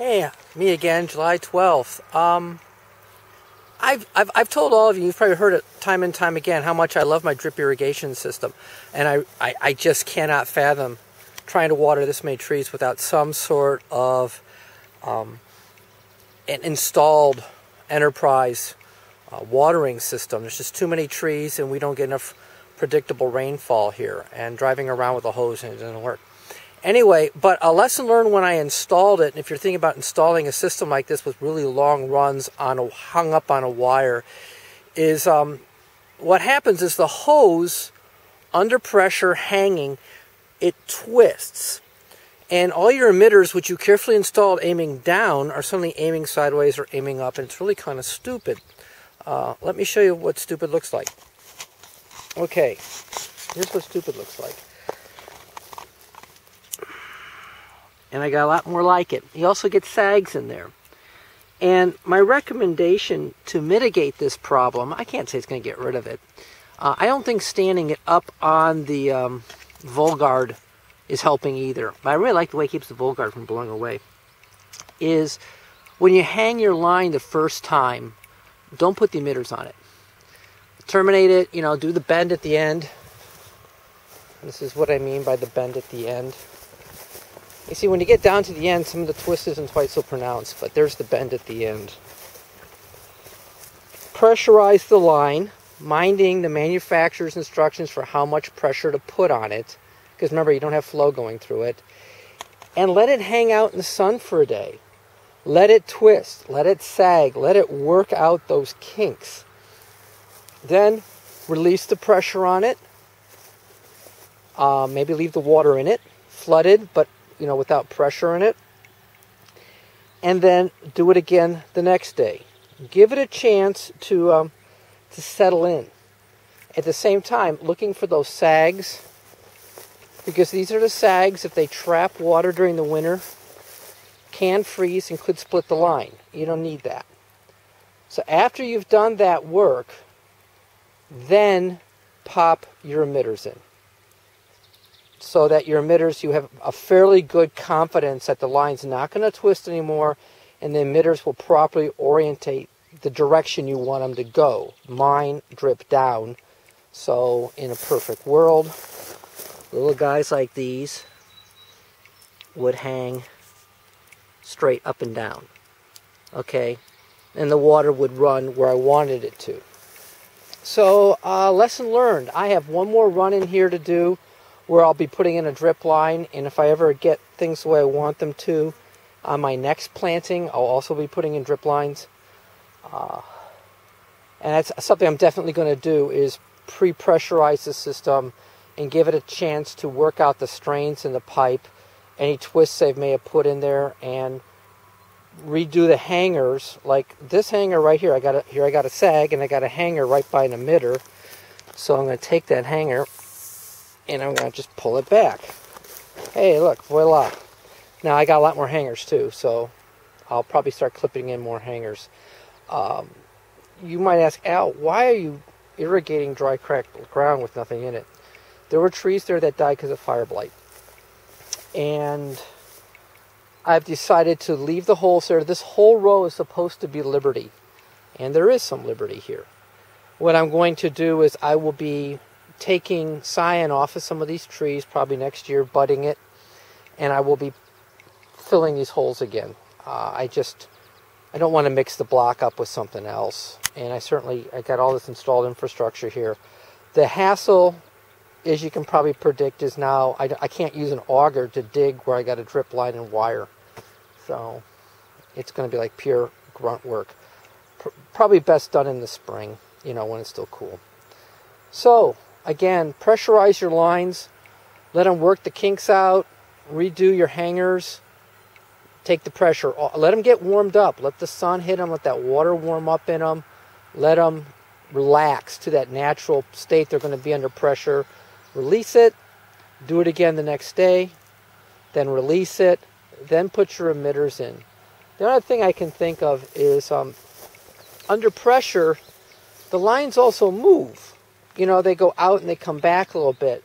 Hey, me again, July 12th. I've told all of you, you've probably heard it time and time again, how much I love my drip irrigation system. And I just cannot fathom trying to water this many trees without some sort of an installed enterprise watering system. There's just too many trees and we don't get enough predictable rainfall here. And driving around with a hose and it doesn't work. Anyway, but a lesson learned when I installed it, and if you're thinking about installing a system like this with really long runs hung up on a wire, is what happens is the hose, under pressure, hanging, it twists. And all your emitters, which you carefully installed aiming down, are suddenly aiming sideways or aiming up, and it's really kind of stupid. Let me show you what stupid looks like. Okay, here's what stupid looks like. And I got a lot more like it. You also get sags in there. And my recommendation to mitigate this problem, I can't say it's going to get rid of it. I don't think standing it up on the Volgard is helping either. But I really like the way it keeps the Volgard from blowing away. Is when you hang your line the first time, don't put the emitters on it. Terminate it, do the bend at the end. This is what I mean by the bend at the end. You see, when you get down to the end, some of the twist isn't quite so pronounced, but there's the bend at the end. Pressurize the line, minding the manufacturer's instructions for how much pressure to put on it, because remember, you don't have flow going through it. And let it hang out in the sun for a day. Let it twist, let it sag, let it work out those kinks. Then release the pressure on it. Maybe leave the water in it, flooded, but without pressure in it. And then do it again the next day. Give it a chance to settle in. At the same time, looking for those sags, because these are the sags, if they trap water during the winter, can freeze and could split the line. You don't need that. So after you've done that work, then pop your emitters in. So that your emitters, you have a fairly good confidence that the line's not going to twist anymore, and the emitters will properly orientate the direction you want them to go. Mine drip down. So in a perfect world, little guys like these would hang straight up and down. Okay? And the water would run where I wanted it to. So, lesson learned. I have one more run in here to do, where I'll be putting in a drip line, and if I ever get things the way I want them to, on my next planting, I'll also be putting in drip lines. And that's something I'm definitely going to do, is pre-pressurize the system and give it a chance to work out the strains in the pipe, any twists I may have put in there, and redo the hangers. Like this hanger right here, I got a sag, and I got a hanger right by an emitter. So I'm going to take that hanger, and I'm going to just pull it back. Hey, look, voila. Now, I got a lot more hangers, too, so I'll probably start clipping in more hangers. You might ask, Al, why are you irrigating dry, cracked ground with nothing in it? There were trees there that died because of fire blight. And I've decided to leave the holes there. This whole row is supposed to be liberty, and there is some liberty here. What I'm going to do is I will be taking cyan off of some of these trees, probably next year, budding it, and I will be filling these holes again. I don't want to mix the block up with something else, and I got all this installed infrastructure here. The hassle, as you can probably predict, is now I can't use an auger to dig where I got a drip line and wire, so it's going to be like pure grunt work. Probably best done in the spring, when it's still cool. So again, pressurize your lines, let them work the kinks out, redo your hangers, take the pressure off, let them get warmed up, let the sun hit them, let that water warm up in them, let them relax to that natural state they're going to be under pressure, release it, do it again the next day, then release it, then put your emitters in. The other thing I can think of is under pressure, the lines also move. They go out and they come back a little bit.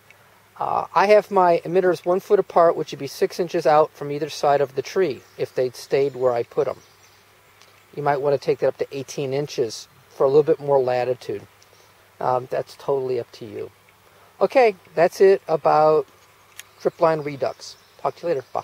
I have my emitters 1 foot apart, which would be 6 inches out from either side of the tree if they'd stayed where I put them. You might want to take that up to 18 inches for a little bit more latitude. That's totally up to you. Okay, that's it about drip line redux. Talk to you later. Bye.